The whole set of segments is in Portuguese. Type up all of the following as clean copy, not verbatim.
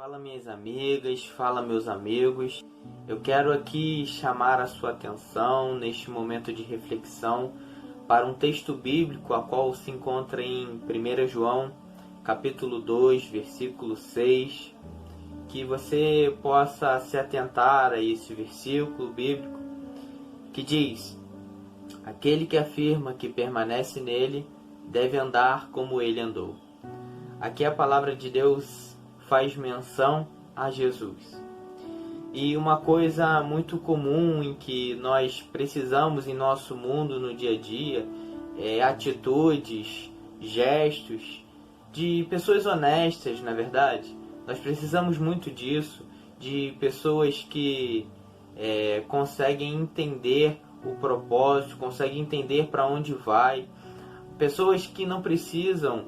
Fala minhas amigas, fala meus amigos. Eu quero aqui chamar a sua atenção neste momento de reflexão para um texto bíblico a qual se encontra em 1 João, capítulo 2, versículo 6. Que você possa se atentar a esse versículo bíblico que diz: aquele que afirma que permanece nele deve andar como ele andou. Aqui a palavra de Deus faz menção a Jesus. E uma coisa muito comum em que nós precisamos em nosso mundo no dia a dia é atitudes, gestos de pessoas honestas, na verdade. Nós precisamos muito disso, de pessoas que conseguem entender o propósito, conseguem entender para onde vai. Pessoas que não precisam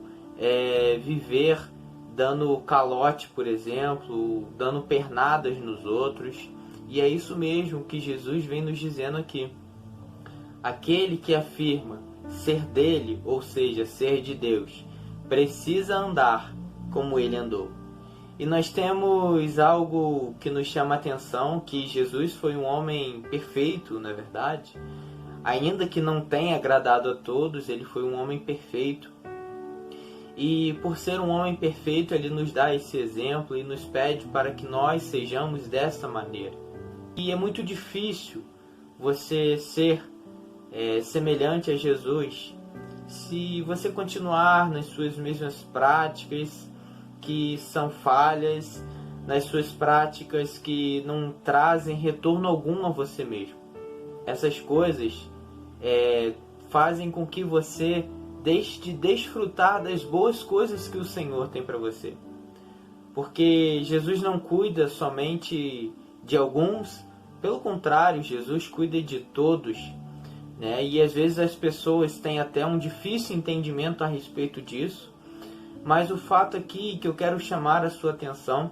viver dando calote, por exemplo, dando pernadas nos outros. E é isso mesmo que Jesus vem nos dizendo aqui. Aquele que afirma ser dele, ou seja, ser de Deus, precisa andar como ele andou. E nós temos algo que nos chama a atenção, que Jesus foi um homem perfeito, na verdade. Ainda que não tenha agradado a todos, ele foi um homem perfeito. E por ser um homem perfeito, ele nos dá esse exemplo e nos pede para que nós sejamos dessa maneira. E é muito difícil você ser semelhante a Jesus se você continuar nas suas mesmas práticas que são falhas, nas suas práticas que não trazem retorno algum a você mesmo. Essas coisas fazem com que você deixe de desfrutar das boas coisas que o Senhor tem para você. Porque Jesus não cuida somente de alguns, pelo contrário, Jesus cuida de todos, né? E às vezes as pessoas têm até um difícil entendimento a respeito disso, mas o fato aqui que eu quero chamar a sua atenção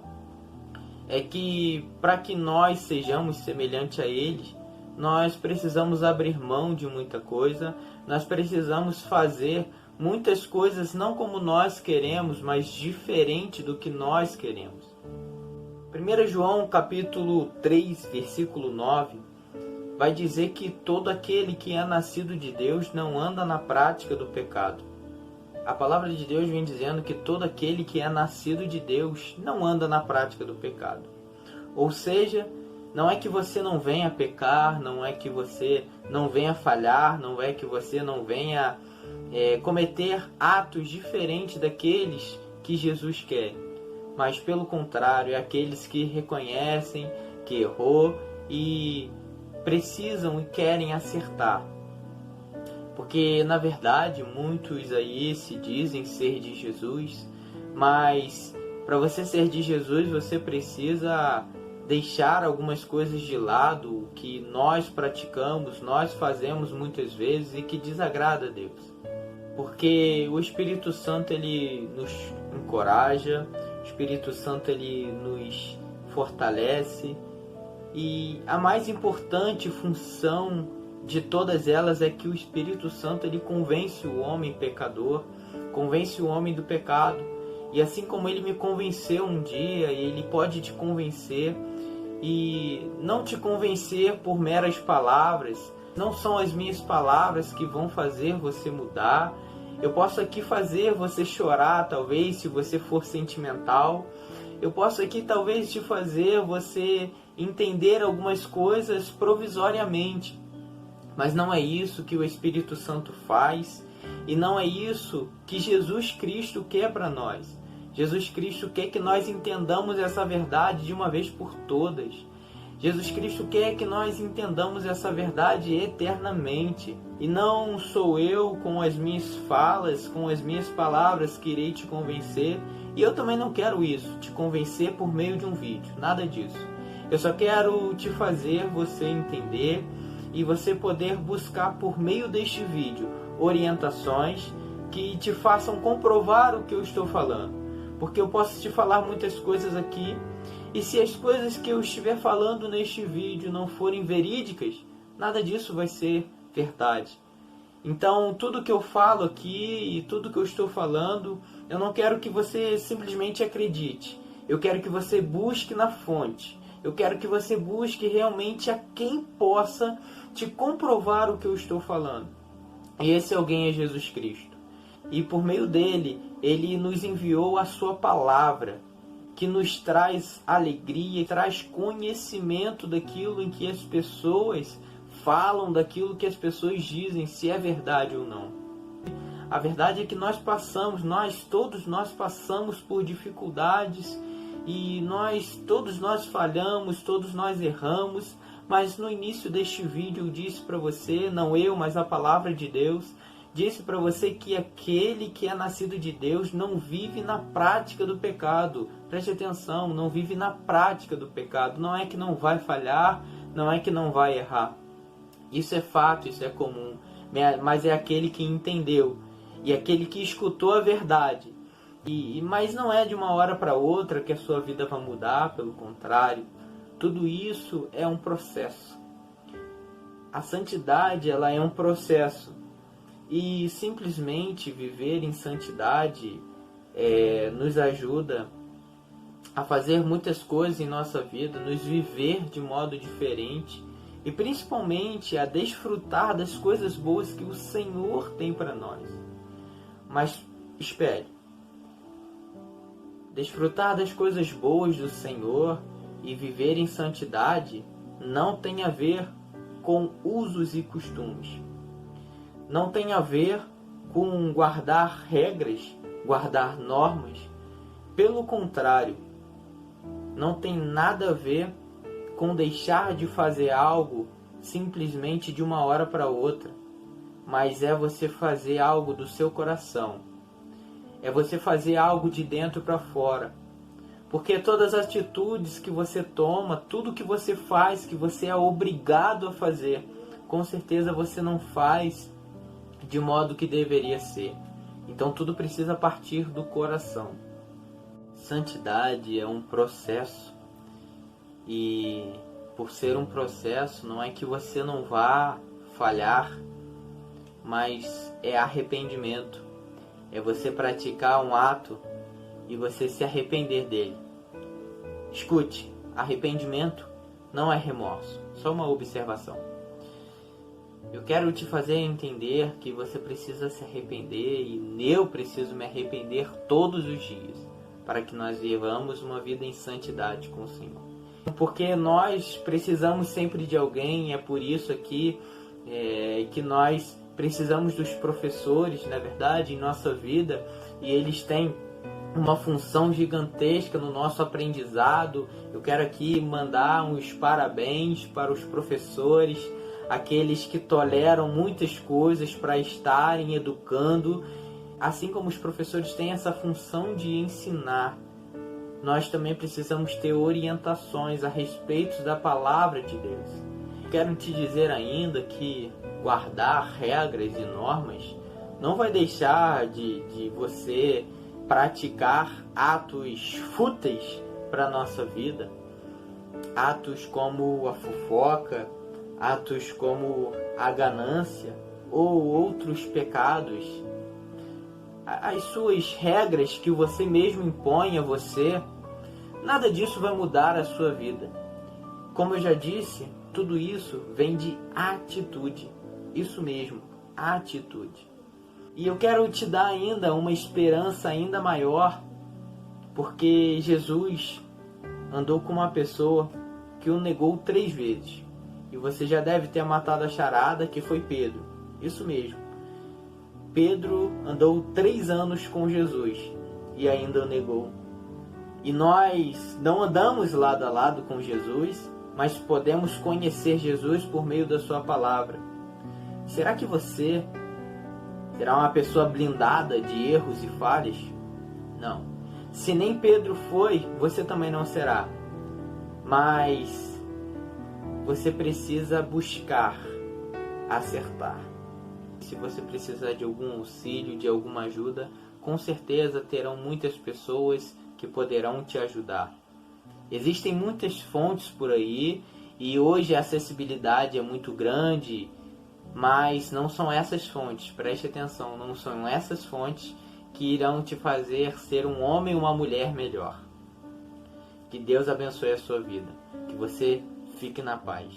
é que para que nós sejamos semelhantes a Ele, nós precisamos abrir mão de muita coisa, nós precisamos fazer muitas coisas não como nós queremos, mas diferente do que nós queremos. 1 João capítulo 3, versículo 9, vai dizer que todo aquele que é nascido de Deus não anda na prática do pecado. A palavra de Deus vem dizendo que todo aquele que é nascido de Deus não anda na prática do pecado. Ou seja, não é que você não venha pecar, não é que você não venha falhar, não é que você não venha cometer atos diferentes daqueles que Jesus quer. Mas pelo contrário, é aqueles que reconhecem que errou e precisam e querem acertar. Porque na verdade muitos aí se dizem ser de Jesus, mas para você ser de Jesus você precisa deixar algumas coisas de lado que nós praticamos, nós fazemos muitas vezes e que desagrada a Deus. Porque o Espírito Santo ele nos encoraja, o Espírito Santo ele nos fortalece, e a mais importante função de todas elas é que o Espírito Santo ele convence o homem pecador, convence o homem do pecado. E assim como ele me convenceu um dia, ele pode te convencer, e não te convencer por meras palavras. Não são as minhas palavras que vão fazer você mudar. Eu posso aqui fazer você chorar, talvez, se você for sentimental. Eu posso aqui talvez te fazer você entender algumas coisas provisoriamente. Mas não é isso que o Espírito Santo faz, e não é isso que Jesus Cristo quer para nós. Jesus Cristo quer que nós entendamos essa verdade de uma vez por todas. Jesus Cristo quer que nós entendamos essa verdade eternamente. E não sou eu com as minhas falas, com as minhas palavras que irei te convencer. E eu também não quero isso, te convencer por meio de um vídeo, nada disso. Eu só quero te fazer você entender e você poder buscar por meio deste vídeo orientações que te façam comprovar o que eu estou falando. Porque eu posso te falar muitas coisas aqui, e se as coisas que eu estiver falando neste vídeo não forem verídicas, nada disso vai ser verdade. Então, tudo que eu falo aqui e tudo que eu estou falando, eu não quero que você simplesmente acredite. Eu quero que você busque na fonte. Eu quero que você busque realmente a quem possa te comprovar o que eu estou falando. E esse alguém é Jesus Cristo. E por meio dele, ele nos enviou a sua palavra, que nos traz alegria e traz conhecimento daquilo em que as pessoas falam, daquilo que as pessoas dizem, se é verdade ou não. A verdade é que todos nós passamos por dificuldades e todos nós falhamos, todos nós erramos, mas no início deste vídeo eu disse para você, não eu, mas a palavra de Deus, disse para você que aquele que é nascido de Deus não vive na prática do pecado. Preste atenção, não vive na prática do pecado. Não é que não vai falhar, não é que não vai errar. Isso é fato, isso é comum, mas é aquele que entendeu e aquele que escutou a verdade. Mas não é de uma hora para outra que a sua vida vai mudar, pelo contrário. Tudo isso é um processo. A santidade, ela é um processo. E simplesmente viver em santidade nos ajuda a fazer muitas coisas em nossa vida, nos viver de modo diferente e principalmente a desfrutar das coisas boas que o Senhor tem para nós. Mas espere, desfrutar das coisas boas do Senhor e viver em santidade não tem a ver com usos e costumes. Não tem a ver com guardar regras, guardar normas. Pelo contrário, não tem nada a ver com deixar de fazer algo simplesmente de uma hora para outra. Mas é você fazer algo do seu coração. É você fazer algo de dentro para fora. Porque todas as atitudes que você toma, tudo que você faz, que você é obrigado a fazer, com certeza você não faz de modo que deveria ser. Então tudo precisa partir do coração. Santidade é um processo. E por ser um processo, não é que você não vá falhar, mas é arrependimento. É você praticar um ato e você se arrepender dele. Escute, arrependimento não é remorso. Só uma observação. Eu quero te fazer entender que você precisa se arrepender e eu preciso me arrepender todos os dias para que nós vivamos uma vida em santidade com o Senhor. Porque nós precisamos sempre de alguém, é por isso aqui que nós precisamos dos professores, na verdade, em nossa vida, e eles têm uma função gigantesca no nosso aprendizado. Eu quero aqui mandar uns parabéns para os professores, aqueles que toleram muitas coisas para estarem educando. Assim como os professores têm essa função de ensinar, nós também precisamos ter orientações a respeito da palavra de Deus. Quero te dizer ainda que guardar regras e normas não vai deixar de você praticar atos fúteis para a nossa vida. Atos como a fofoca, atos como a ganância ou outros pecados. As suas regras que você mesmo impõe a você, nada disso vai mudar a sua vida. Como eu já disse, tudo isso vem de atitude. Isso mesmo, atitude. E eu quero te dar ainda uma esperança ainda maior, porque Jesus andou com uma pessoa que o negou 3 vezes. E você já deve ter matado a charada, que foi Pedro. Isso mesmo. Pedro andou 3 anos com Jesus e ainda o negou. E nós não andamos lado a lado com Jesus, mas podemos conhecer Jesus por meio da sua palavra. Será que você será uma pessoa blindada de erros e falhas? Não. Se nem Pedro foi, você também não será. Mas você precisa buscar acertar. Se você precisar de algum auxílio, de alguma ajuda, com certeza terão muitas pessoas que poderão te ajudar. Existem muitas fontes por aí e hoje a acessibilidade é muito grande, mas não são essas fontes, preste atenção, não são essas fontes que irão te fazer ser um homem ou uma mulher melhor. Que Deus abençoe a sua vida. Que você fique na paz.